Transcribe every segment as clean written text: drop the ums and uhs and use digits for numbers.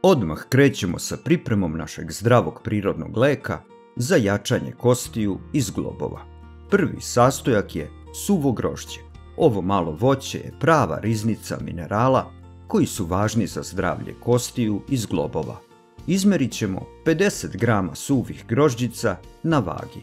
Odmah krećemo sa pripremom našeg zdravog prirodnog leka za jačanje kostiju i zglobova. Prvi sastojak je suvo grožđe. Ovo malo voće je prava riznica minerala koji su važni za zdravlje kostiju i zglobova. Izmerit ćemo 50 grama suvih grožđica na vagi.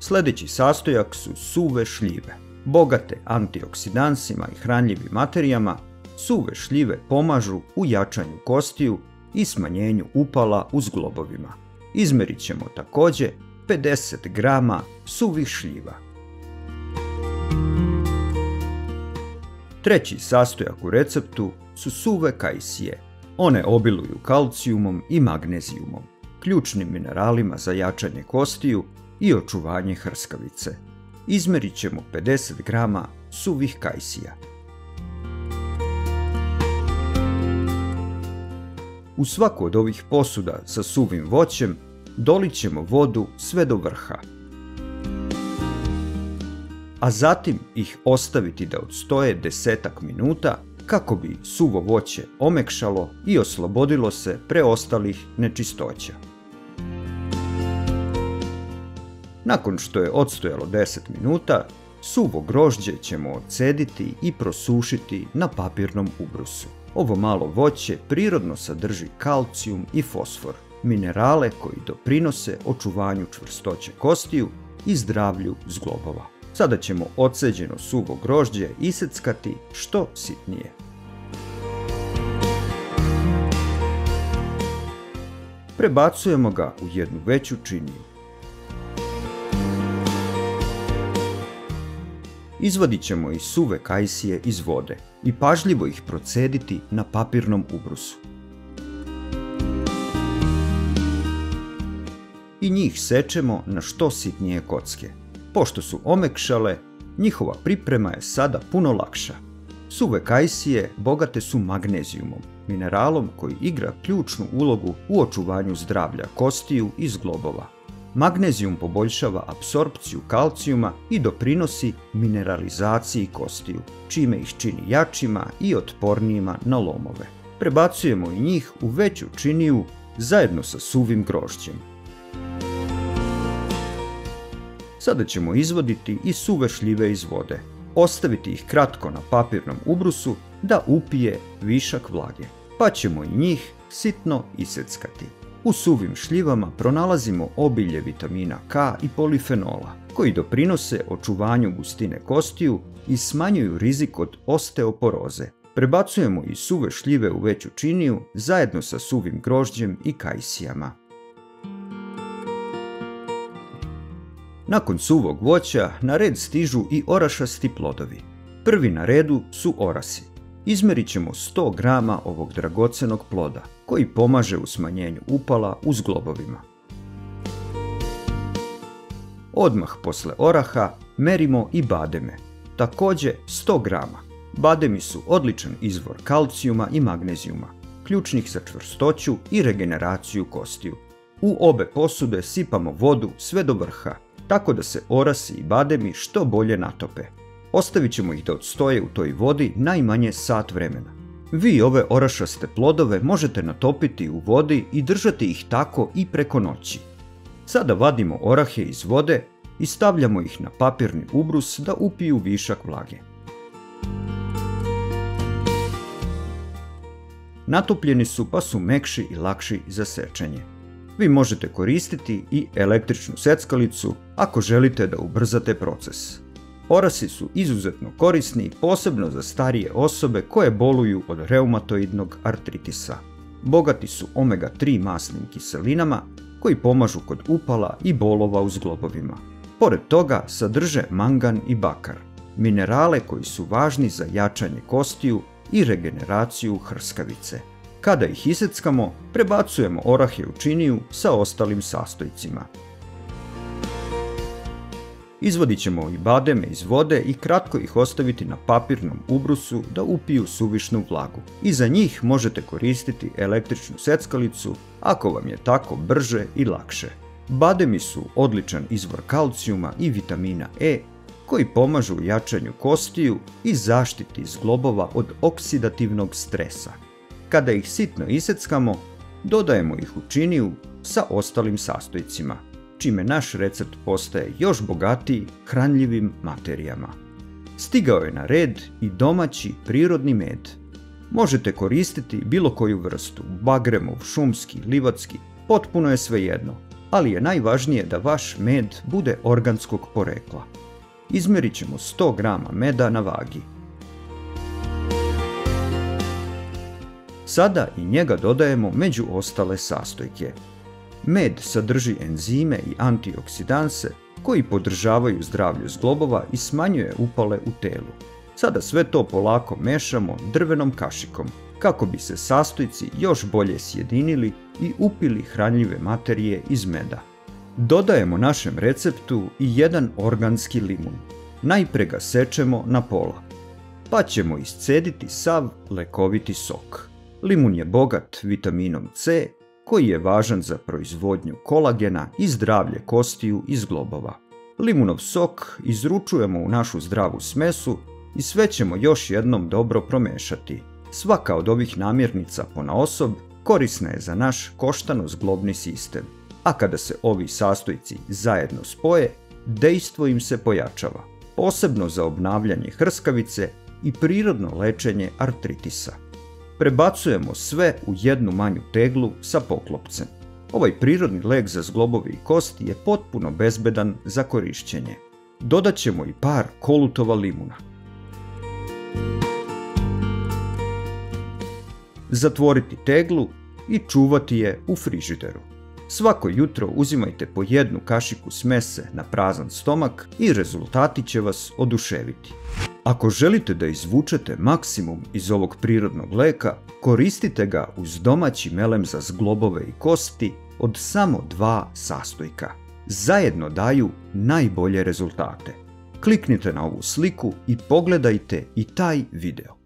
Sljedeći sastojak su suve šljive. Bogate antioksidansima i hranljivim materijama, suve šljive pomažu u jačanju kostiju i smanjenju upala u zglobovima. Izmerit ćemo također 50 grama suvih šljiva. Treći sastojak u receptu su suve kajsije. One obiluju kalcijumom i magnezijumom, ključnim mineralima za jačanje kostiju i očuvanje hrskavice. Izmerit ćemo 50 grama suvih kajsija. U svaku od ovih posuda sa suvim voćem dolit ćemo vodu sve do vrha, a zatim ih ostaviti da odstoje 10 minuta kako bi suvo voće omekšalo i oslobodilo se preostalih nečistoća. Nakon što je odstojalo 10 minuta, suvo grožđe ćemo odcediti i prosušiti na papirnom ubrusu. Ovo malo voće prirodno sadrži kalcijum i fosfor, minerale koji doprinose očuvanju čvrstoće kostiju i zdravlju zglobova. Sada ćemo odceđeno suvo grožđe iseckati što sitnije. Prebacujemo ga u jednu veću činiju. Izvadit ćemo i suve kajsije iz vode i pažljivo ih procediti na papirnom ubrusu. I njih sečemo na što sitnije kocke. Pošto su omekšale, njihova priprema je sada puno lakša. Suve kajsije bogate su magnezijumom, mineralom koji igra ključnu ulogu u očuvanju zdravlja kostiju i zglobova. Magnezijum poboljšava apsorpciju kalcijuma i doprinosi mineralizaciji kostiju, čime ih čini jačima i otpornijima na lomove. Prebacujemo i njih u veću činiju zajedno sa suvim grožđem. Sada ćemo izvaditi i suve šljive iz vode, ostaviti ih kratko na papirnom ubrusu da upije višak vlage, pa ćemo i njih sitno iseckati. U suvim šljivama pronalazimo obilje vitamina K i polifenola, koji doprinose očuvanju gustine kostiju i smanjuju rizik od osteoporoze. Prebacujemo i suve šljive u veću činiju zajedno sa suvim grožđem i kajsijama. Nakon suvog voća na red stižu i orašasti plodovi. Prvi na redu su orasi. Izmerit ćemo 100 grama ovog dragocenog ploda, koji pomaže u smanjenju upala u zglobovima. Odmah posle oraha merimo i bademe, također 100 grama. Bademi su odličan izvor kalcijuma i magnezijuma, ključnih za čvrstoću i regeneraciju kostiju. U obe posude sipamo vodu sve do vrha, tako da se orasi i bademi što bolje natope. Ostavit ćemo ih da odstoje u toj vodi najmanje sat vremena. Vi ove orašaste plodove možete natopiti u vodi i držati ih tako i preko noći. Sada vadimo orahe iz vode i stavljamo ih na papirni ubrus da upiju višak vlage. Natopljeni su pa su mekši i lakši za sečenje. Vi možete koristiti i električnu seckalicu ako želite da ubrzate proces. Orasi su izuzetno korisni, posebno za starije osobe koje boluju od reumatoidnog artritisa. Bogati su omega-3 masnim kiselinama koji pomažu kod upala i bolova u zglobovima. Pored toga sadrže mangan i bakar, minerale koji su važni za jačanje kostiju i regeneraciju hrskavice. Kada ih iseckamo, prebacujemo orahe u činiju sa ostalim sastojcima. Izvadit ćemo i bademe iz vode i kratko ih ostaviti na papirnom ubrusu da upiju suvišnu vlagu. I za njih možete koristiti električnu seckalicu ako vam je tako brže i lakše. Bademi su odličan izvor kalcijuma i vitamina E koji pomažu u jačanju kostiju i zaštiti zglobova od oksidativnog stresa. Kada ih sitno iseckamo, dodajemo ih u činiju sa ostalim sastojcima, čime naš recept postaje još bogatiji hranljivim materijama. Stigao je na red i domaći prirodni med. Možete koristiti bilo koju vrstu, bagremov, šumski, livatski, potpuno je svejedno, ali je najvažnije da vaš med bude organskog porekla. Izmerit ćemo 100 g meda na vagi. Sada i njega dodajemo među ostale sastojke. Med sadrži enzime i antioksidanse koji podržavaju zdravlje zglobova i smanjuje upale u telu. Sada sve to polako mešamo drvenom kašikom kako bi se sastojci još bolje sjedinili i upili hranljive materije iz meda. Dodajemo našem receptu i jedan organski limun. Najpre ga sečemo na pola, pa ćemo iscediti sav lekoviti sok. Limun je bogat vitaminom C, koji je važan za proizvodnju kolagena i zdravlje kostiju i zglobova. Limunov sok izručujemo u našu zdravu smesu i sve ćemo još jednom dobro promešati. Svaka od ovih namirnica ponaosob korisna je za naš koštano-zglobni sistem, a kada se ovi sastojci zajedno spoje, dejstvo im se pojačava, posebno za obnavljanje hrskavice i prirodno lečenje artritisa. Prebacujemo sve u jednu manju teglu sa poklopcem. Ovaj prirodni lek za zglobove i kosti je potpuno bezbedan za korišćenje. Dodat ćemo i par kolutova limuna. Zatvoriti teglu i čuvati je u frižideru. Svako jutro uzimajte po jednu kašiku smese na prazan stomak i rezultati će vas oduševiti. Ako želite da izvučete maksimum iz ovog prirodnog leka, koristite ga uz domaći melem za zglobove i kosti od samo 2 sastojka. Zajedno daju najbolje rezultate. Kliknite na ovu sliku i pogledajte i taj video.